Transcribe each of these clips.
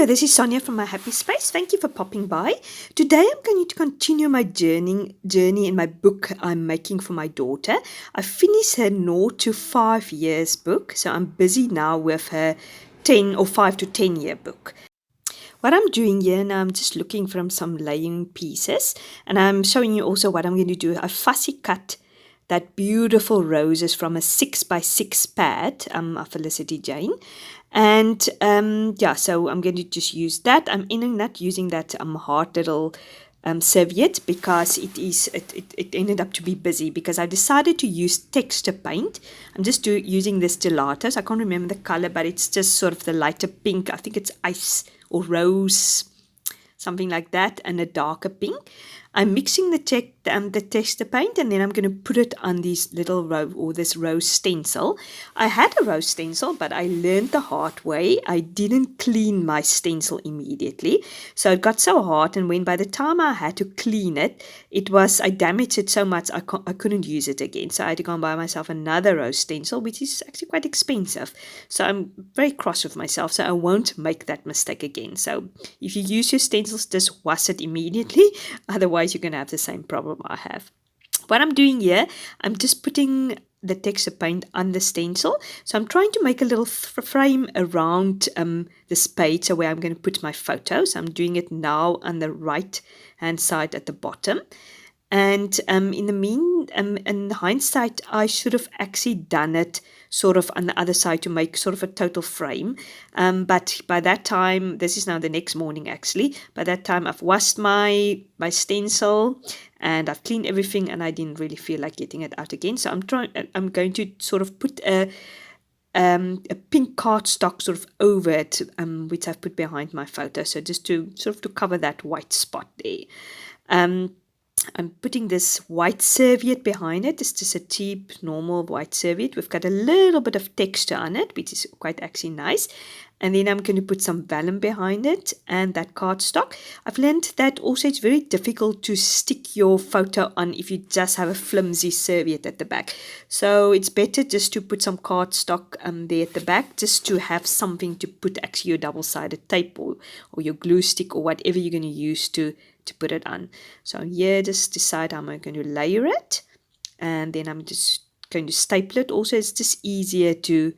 Hello, this is Sonja from My Happy Space. Thank you for popping by. Today I'm going to continue my journey in my book I'm making for my daughter. I finished her 0 to 5 years book, so I'm busy now with her 10 or 5 to 10 year book. What I'm doing here now, I'm just looking from some laying pieces, and I'm showing you also what I'm going to do. I fussy cut that beautiful roses from a 6x6 pad of Felicity Jane. And so I'm going to just use that. I'm not using that hard little serviette because it ended up to be busy because I decided to use texture paint. I'm just using this Gelatos. I can't remember the color, but it's just sort of the lighter pink. I think it's ice or rose, something like that, and a darker pink. I'm mixing the texture paint, and then I'm going to put it on this rose stencil. I had a rose stencil, but I learned the hard way. I didn't clean my stencil immediately, so it got so hard, and by the time I had to clean it, I damaged it so much I couldn't use it again. So I had to go and buy myself another rose stencil, which is actually quite expensive. So I'm very cross with myself, so I won't make that mistake again. So if you use your stencils, just wash it immediately. Otherwise, you're going to have the same problem I have. What I'm doing here, I'm just putting the texture paint on the stencil. So I'm trying to make a little frame around this page, so where I'm going to put my photos. I'm doing it now on the right hand side at the bottom. And in hindsight, I should have actually done it sort of on the other side to make sort of a total frame. But by that time, this is now the next morning actually, by that time I've washed my stencil and I've cleaned everything, and I didn't really feel like getting it out again. So I'm going to sort of put a pink cardstock sort of over it, which I've put behind my photo. So just to sort of to cover that white spot there. I'm putting this white serviette behind it. It's just a cheap, normal white serviette. We've got a little bit of texture on it, which is quite actually nice. And then I'm going to put some vellum behind it and that cardstock. I've learned that also it's very difficult to stick your photo on if you just have a flimsy serviette at the back. So it's better just to put some cardstock there at the back, just to have something to put actually your double-sided tape or your glue stick or whatever you're going to use to put it on. So here, just decide how I'm going to layer it, and then I'm just going to staple it. Also, it's just easier to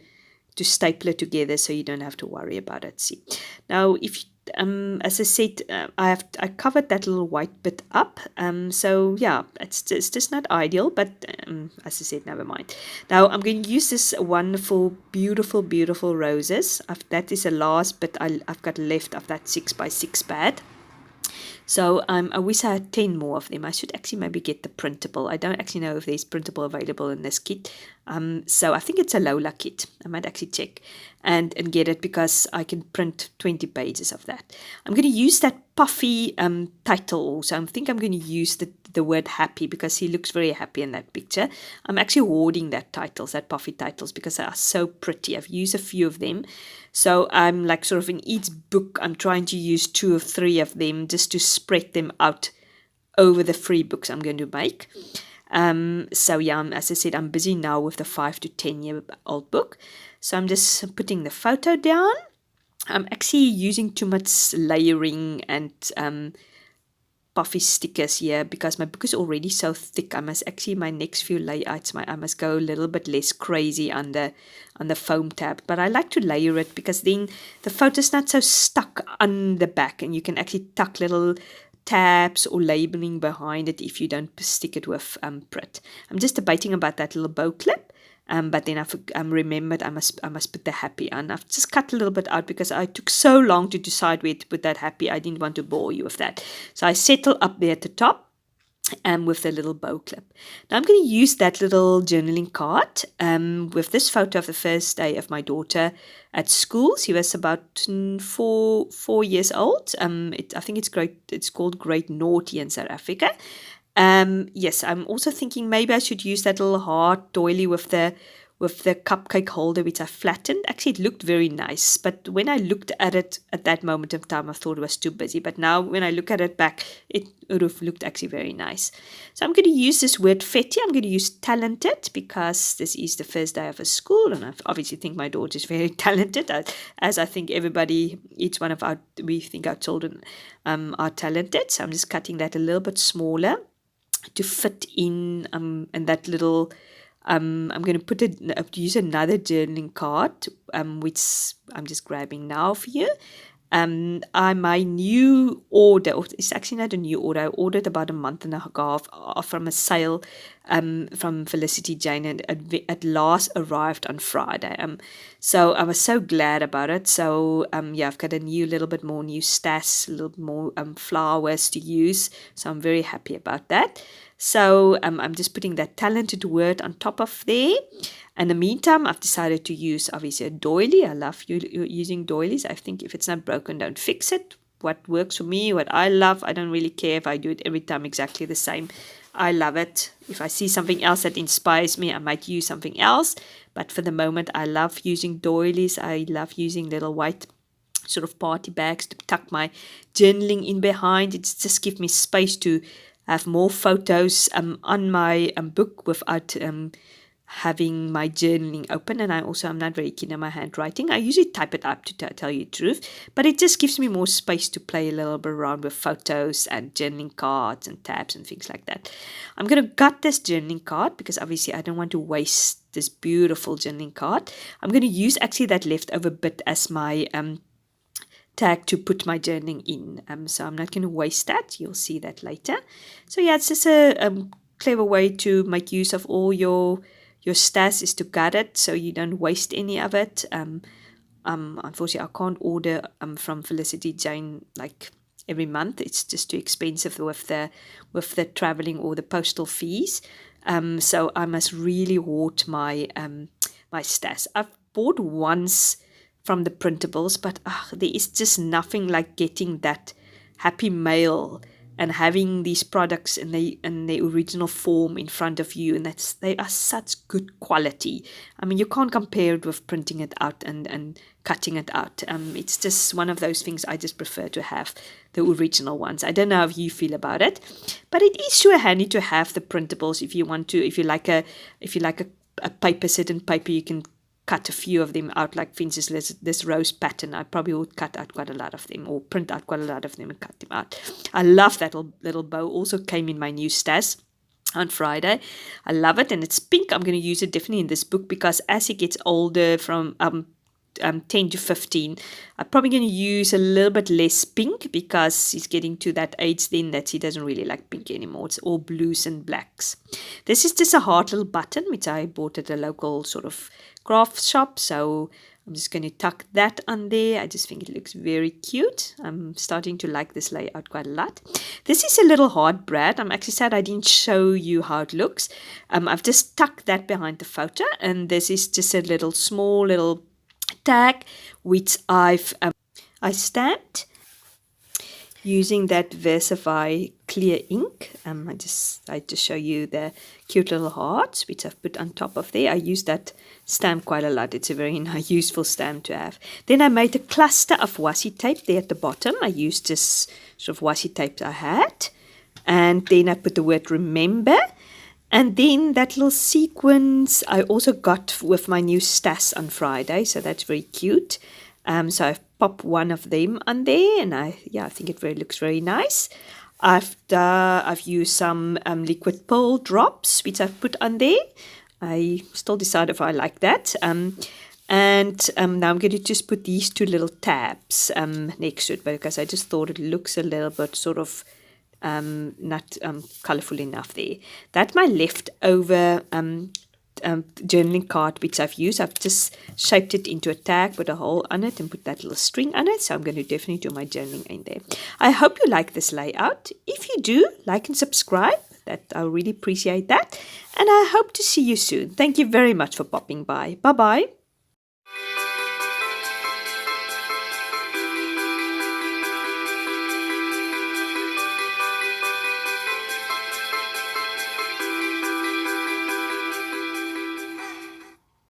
staple it together, so you don't have to worry about it. See, now if as I said, I covered that little white bit up. So yeah, it's just not ideal, but as I said, never mind. Now I'm going to use this wonderful, beautiful roses. That is the last bit I've got left of that 6x6 pad. So I wish I had 10 more of them. I should actually maybe get the printable. I don't actually know if there's printable available in this kit. So I think it's a Lola kit. I might actually check and get it, because I can print 20 pages of that. I'm going to use that puffy title also. I think I'm going to use the word happy, because he looks very happy in that picture. I'm actually hoarding that puffy titles, because they are so pretty. I've used a few of them. So I'm like sort of in each book, I'm trying to use 2 or 3 of them just to spread them out over the 3 books I'm going to make. So yeah, as I said, I'm busy now with the 5 to 10 year old book. So I'm just putting the photo down. I'm actually using too much layering and puffy stickers here, because my book is already so thick. My next few layouts, I must go a little bit less crazy on the foam tab. But I like to layer it, because then the photo's not so stuck on the back, and you can actually tuck little tabs or labeling behind it if you don't stick it with Prit. I'm just debating about that little bow clip. But then I've remembered I must put the happy on. I've just cut a little bit out because I took so long to decide where to put that happy. I didn't want to bore you with that. So I settle up there at the top with the little bow clip. Now I'm going to use that little journaling card with this photo of the first day of my daughter at school. She was about 4 years old. I think it's called Great Naughty in South Africa. Yes, I'm also thinking maybe I should use that little heart doily with the with the cupcake holder, which I flattened. Actually, it looked very nice, but when I looked at it at that moment of time, I thought it was too busy. But now when I look at it back, it would have looked actually very nice. So I'm going to use this word fetty. I'm going to use talented because this is the first day of a school, and I obviously think my daughter is very talented, as I think everybody, each one of we think our children are talented. So I'm just cutting that a little bit smaller to fit in and that little I'm going to use another journaling card, which I'm just grabbing now for you. My new order, it's actually not a new order, I ordered about a month and a half from a sale from Felicity Jane, and at last arrived on Friday. So I was so glad about it. So I've got a little bit more new stash, a little bit more flowers to use. So I'm very happy about that. So I'm just putting that talented word on top of there. In the meantime, I've decided to use obviously a doily. I love using doilies. I think if it's not broken, don't fix it. What works for me, what I love, I don't really care if I do it every time exactly the same. I love it. If I see something else that inspires me, I might use something else. But for the moment, I love using doilies. I love using little white sort of party bags to tuck my journaling in behind. It just gives me space to have more photos on my book without having my journaling open. And I'm not very keen on my handwriting. I usually type it up to tell you the truth, but it just gives me more space to play a little bit around with photos and journaling cards and tabs and things like that. I'm going to gut this journaling card because obviously I don't want to waste this beautiful journaling card. I'm going to use actually that leftover bit as my tag to put my journaling in. So I'm not going to waste that. You'll see that later. So yeah, it's just a clever way to make use of all your stash, is to gut it so you don't waste any of it. Unfortunately, I can't order from Felicity Jane like every month. It's just too expensive with the traveling or the postal fees. So I must really hoard my my stash. I've bought once from the printables, but there is just nothing like getting that happy mail and having these products in the original form in front of you, and they are such good quality. I mean, you can't compare it with printing it out and cutting it out. It's just one of those things. I just prefer to have the original ones. I don't know how you feel about it, but it is sure handy to have the printables if you want to. If you like a paper, certain paper, you can cut a few of them out, like for instance this rose pattern. I probably would cut out quite a lot of them, or print out quite a lot of them and cut them out. I love that little bow. Also came in my new stash on Friday. I love it, and it's pink. I'm going to use it definitely in this book because as he gets older, from 10 to 15, I'm probably going to use a little bit less pink because he's getting to that age then that he doesn't really like pink anymore. It's all blues and blacks. This is just a heart little button which I bought at a local sort of craft shop, so I'm just going to tuck that on there. I just think it looks very cute. I'm starting to like this layout quite a lot. This is a little hard brad. I'm actually sad I didn't show you how it looks. I've just tucked that behind the photo, and this is just a little small little tag which I stamped using that Versify clear ink. I just show you the cute little hearts which I've put on top of there. I use that stamp quite a lot. It's a very nice, useful stamp to have. Then I made a cluster of washi tape there at the bottom. I used this sort of washi tape I had, and then I put the word remember. And then that little sequence I also got with my new stash on Friday, so that's very cute. So I've popped one of them on there, and I think it looks very nice. I've used some liquid pearl drops which I've put on there. I still decide if I like that. And now I'm going to just put these two little tabs next to it because I just thought it looks a little bit sort of not colourful enough there. That's my leftover journaling card which I've used. I've just shaped it into a tag, put a hole on it and put that little string on it. So I'm going to definitely do my journaling in there. I hope you like this layout. If you do, like and subscribe. I'll really appreciate that. And I hope to see you soon. Thank you very much for popping by. Bye-bye.